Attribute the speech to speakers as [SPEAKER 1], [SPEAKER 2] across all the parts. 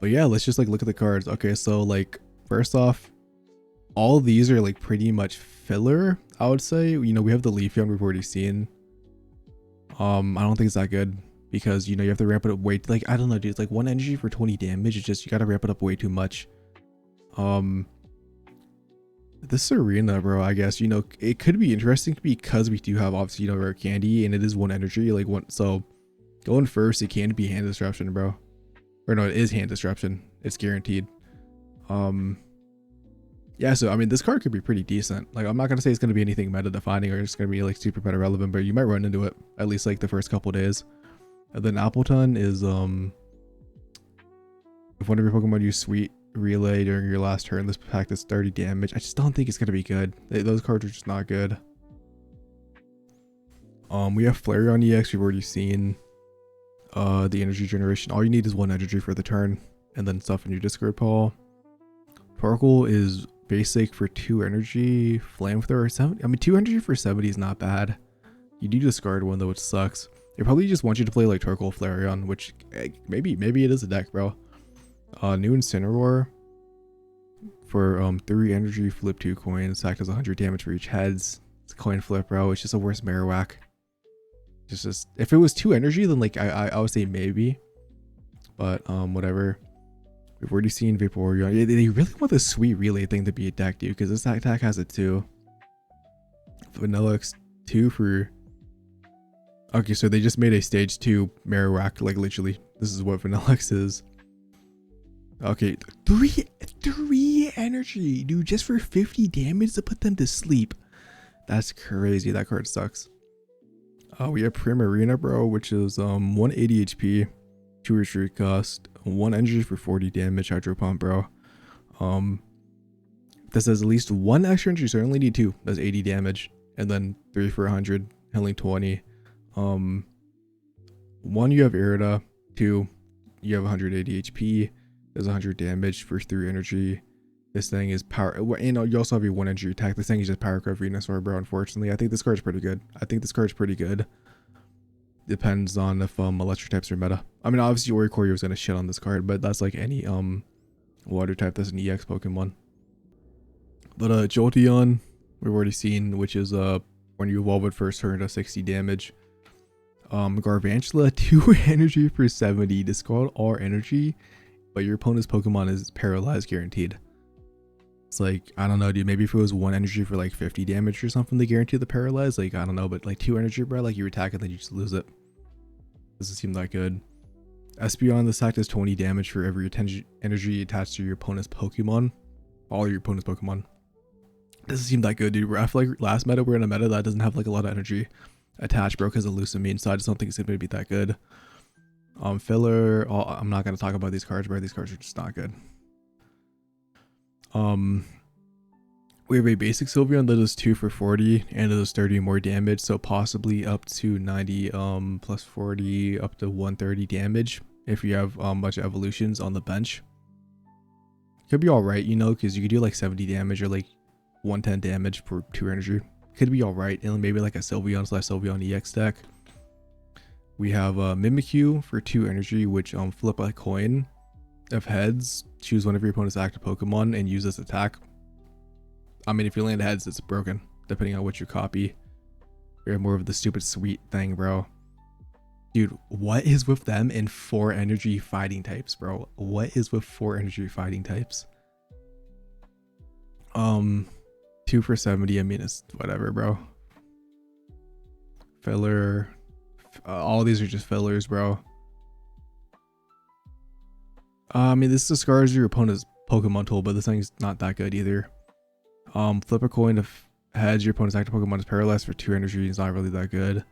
[SPEAKER 1] But yeah, let's just like look at the cards. Okay, so like first off, all these are like pretty much filler, I would say. You know, we have the Leafeon we've already seen. I don't think it's that good because you know you have to ramp it up way like I don't know, dude. It's like 1 energy for 20 damage. It's just you gotta ramp it up way too much. Um, this Serena, bro, I guess you know it could be interesting because we do have obviously you know rare candy and it is 1 energy like one. So going first, it can be hand disruption, bro. Or no, it is hand disruption. It's guaranteed. Um, yeah, so I mean, this card could be pretty decent. Like, I'm not gonna say it's gonna be anything meta defining or it's gonna be like super meta relevant, but you might run into it at least like the first couple days. And then Appleton is if one of your Pokemon use Sweet Relay during your last turn, this pack does 30 damage. I just don't think it's gonna be good. Those cards are just not good. We have Flareon EX. We've already seen the energy generation. All you need is 1 energy for the turn, and then stuff in your discard pile. Torkoal is basic for 2 energy. Flamethrower 70. I mean, 2 energy for 70 is not bad. You do discard one though, which sucks. They probably just want you to play like Torkoal Flareon, which maybe it is a deck, bro. New Incineroar for 3 energy, flip 2 coins, act as 100 damage for each heads. It's a coin flip, bro. It's just a worse Marowak. Just if it was 2 energy, then like I would say maybe, but whatever. We've already seen Vaporeon. Yeah, they really want the Sweet Relay thing to be a deck, dude, because this attack has it too. Vanilla X2 for. Okay, so they just made a stage 2 Marowak, like literally. This is what Vanilla X is. Okay, three energy, dude, just for 50 damage to put them to sleep. That's crazy. That card sucks. We have Primarina, bro, which is 180 HP, 2 retreat cost, 1 energy for 40 damage, Hydro Pump, bro. This has at least 1 extra energy, so I only need 2. That's 80 damage, and then 3 for 100, healing 20. 1 you have Irida, 2 you have 180 HP, does 100 damage for 3 energy. This thing is power, you know, you also have your 1 energy attack. This thing is just Power Cut Venusaur, bro, unfortunately. I think this card's pretty good. Depends on if electric types are meta. I mean, obviously Oricorio is gonna shit on this card, but that's like any water type that's an EX Pokemon. But Jolteon, we've already seen, which is when you evolve it first turn does 60 damage. Garvantula, 2 energy for 70, discard all energy, but your opponent's Pokemon is paralyzed guaranteed. It's like, I don't know, dude, maybe if it was 1 energy for like 50 damage or something, they guarantee the paralyze, like, I don't know, but like 2 energy, bro, like you attack and then you just lose it. Doesn't seem that good. Espeon, this attack does 20 damage for every energy attached to your opponent's Pokemon. All your opponent's Pokemon. Doesn't seem that good, dude. I feel like last meta, we're in a meta that doesn't have like a lot of energy attached, bro, because of Lusamine, so I just don't think it's gonna be that good. Filler, I'm not gonna talk about these cards, bro. These cards are just not good. We have a basic Sylveon that does 2 for 40 and it does 30 more damage, so possibly up to 90 plus 40 up to 130 damage if you have bunch of evolutions on the bench. Could be alright, you know, because you could do like 70 damage or like 110 damage for 2 energy. Could be alright, and maybe like a Sylveon / Sylveon EX deck. We have Mimikyu for 2 energy, which flip a coin of heads, choose one of your opponent's active Pokemon and use this attack. I mean, if you land heads, it's broken, depending on what you copy. We have more of the stupid sweet thing, bro. Dude, what is with them in 4 energy fighting types, bro? What is with 4 energy fighting types? 2 for 70, I mean, it's whatever, bro. Filler. All these are just fillers, bro. I mean, this discards your opponent's Pokemon tool, but this thing's not that good either. Flip a coin of heads, your opponent's active Pokemon is paralyzed for 2 energy. It's not really that good.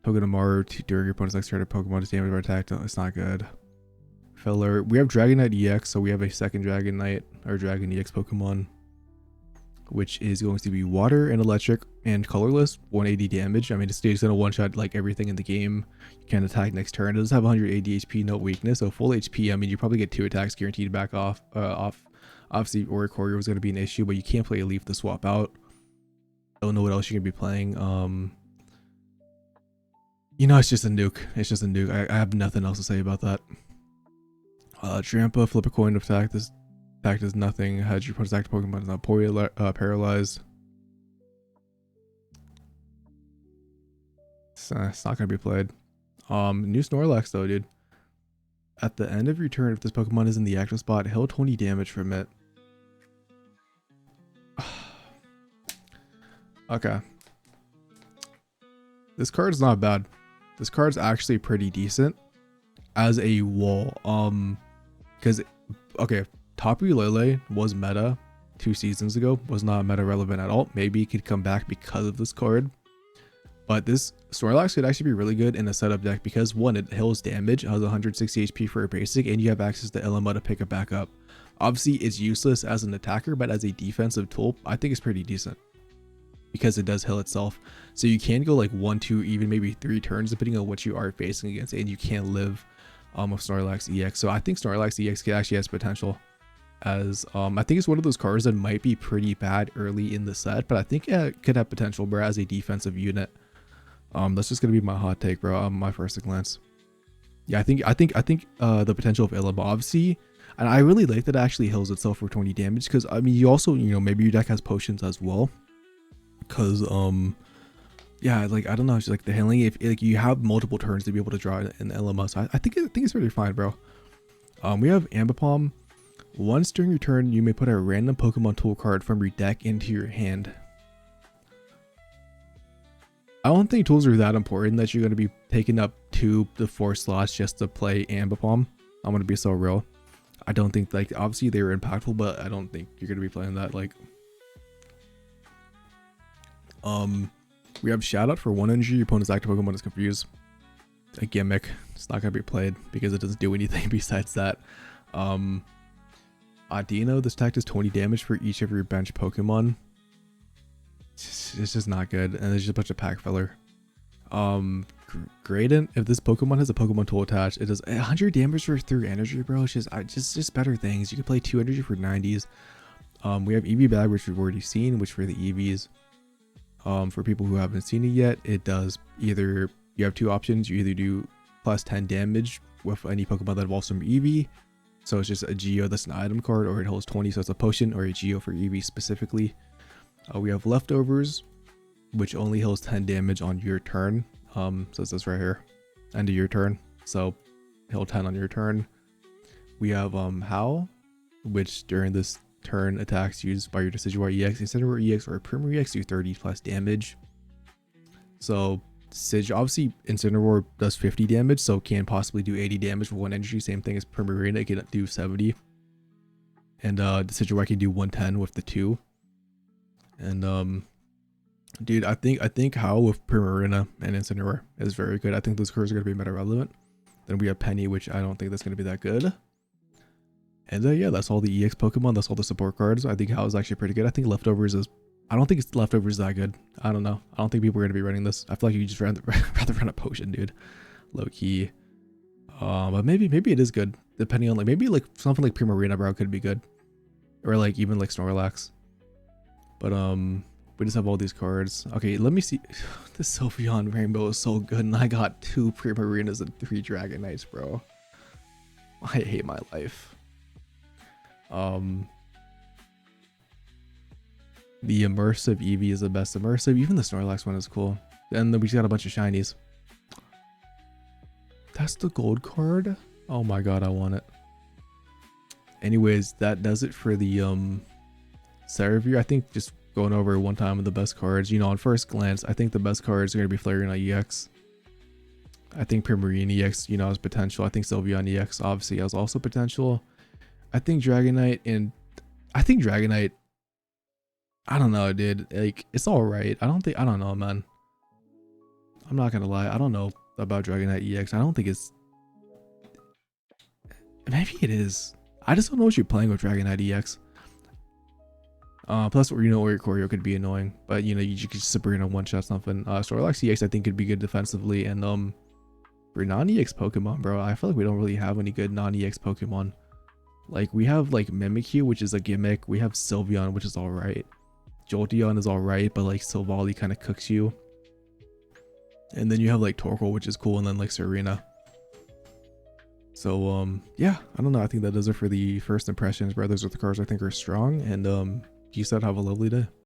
[SPEAKER 1] Togedemaru, during your opponent's next turn, Pokemon is damaged by attack. It's not good. Filler. We have Dragonite EX, so we have a second Dragonite or Dragon EX Pokemon, which is going to be water and electric and colorless. 180 damage. I mean, it's gonna one-shot like everything in the game. You can attack next turn. It does have 180 HP, no weakness, so full HP. I mean, you probably get 2 attacks guaranteed back off. Obviously, Oricorio was going to be an issue, but you can't play a Leaf to swap out. Don't know what else you're going to be playing. You know, it's just a nuke. It's just a nuke. I have nothing else to say about that. Trampa, flip a coin, attack. This attack does nothing. Hedge your opponent's active Pokemon is not paralyzed. It's not gonna be played. New Snorlax though, dude. At the end of your turn, if this Pokemon is in the active spot, heal 20 damage from it. Okay. This card's not bad. This card's actually pretty decent as a wall. Because, okay, Tapu Lele was meta 2 seasons ago. Was not meta relevant at all. Maybe it could come back because of this card. But this Snorlax could actually be really good in a setup deck because, one, it heals damage, has 160 HP for a basic, and you have access to LMO to pick it back up. Obviously, it's useless as an attacker, but as a defensive tool, I think it's pretty decent because it does heal itself. So you can go like 1, 2, even maybe 3 turns depending on what you are facing against, and you can live with Snorlax EX. So I think Snorlax EX actually has potential as I think it's one of those cards that might be pretty bad early in the set, but I think it could have potential, bro, as a defensive unit. That's just gonna be my hot take, bro. My first glance. Yeah, I think the potential of Illiba, obviously, and I really like that it actually heals itself for 20 damage because I mean you also, you know, maybe your deck has potions as well. Cause yeah, like I don't know, it's like the healing, if like you have multiple turns to be able to draw an Illiba, so I think it's really fine, bro. We have Ambipom. Once during your turn, you may put a random Pokemon tool card from your deck into your hand. I don't think tools are that important that you're going to be taking up 2 to 4 slots just to play Ambipom. I'm going to be so real. I don't think, like, obviously they were impactful, but I don't think you're going to be playing that. Like, we have Shout Out for 1 energy. Your opponent's active Pokemon is confused. A gimmick. It's not going to be played because it doesn't do anything besides that. Adino, this attack does 20 damage for each of your bench Pokemon. It's just not good, and there's just a bunch of pack filler. Gradient, if this Pokemon has a Pokemon tool attached, it does 100 damage for 3 energy, bro. It's just better things. You can play 2 energy for 90s. We have Eevee Bag, which we've already seen, which for the Eevees. For people who haven't seen it yet, it does either, you have 2 options. You either do plus 10 damage with any Pokemon that evolves from Eevee, so it's just a Geo that's an item card, or it holds 20, so it's a potion or a Geo for Eevee specifically. We have Leftovers, which only heals 10 damage on your turn. So it's this right here, end of your turn, so heal 10 on your turn. We have Howl, which during this turn attacks used by your Decidueye EX, Incineroar EX, or Primarina EX do 30 plus damage. So obviously Incineroar does 50 damage, so can possibly do 80 damage for 1 energy. Same thing as Primarina, it can do 70, and Decidueye can do 110 with the 2. And dude, I think Howl with Primarina and Incineroar is very good. I think those cards are going to be meta relevant. Then we have Penny, which I don't think that's going to be that good. And yeah, that's all the EX Pokemon. That's all the support cards. I think Howl is actually pretty good. I think Leftovers is, I don't think Leftovers is that good. I don't know. I don't think people are going to be running this. I feel like you just rather run a potion, dude. Low key. But maybe it is good, depending on, like, maybe like something like Primarina, bro, could be good. Or like even like Snorlax. But we just have all these cards. Okay, let me see. The Sylveon Rainbow is so good, and I got 2 Primarinas and 3 Dragonites, bro. I hate my life. The immersive Eevee is the best immersive. Even the Snorlax one is cool. And then we just got a bunch of shinies. That's the gold card? Oh my god, I want it. Anyways, that does it for the set review. I think just going over one time of the best cards, you know, on first glance, I think the best cards are going to be Flareon EX. I think Primarina EX, you know, has potential. I think Sylveon EX obviously has also potential. I think Dragonite, I don't know, dude. Like, it's alright. I don't know, man. I'm not gonna lie. I don't know about Dragonite EX. I don't think it's, maybe it is. I just don't know what you're playing with Dragonite EX. Plus, you know, Oricorio could be annoying, but you know, you could just Sabrina one-shot something. Snorlax EX I think could be good defensively, and for non-EX Pokemon, bro, I feel like we don't really have any good non-EX Pokemon. Like, we have like Mimikyu, which is a gimmick. We have Sylveon, which is alright. Jolteon is alright, but like Silvally kind of cooks you. And then you have like Torkoal, which is cool, and then like Serena. So yeah, I don't know. I think that does it for the first impressions, brothers, with the cards I think are strong. And you said have a lovely day.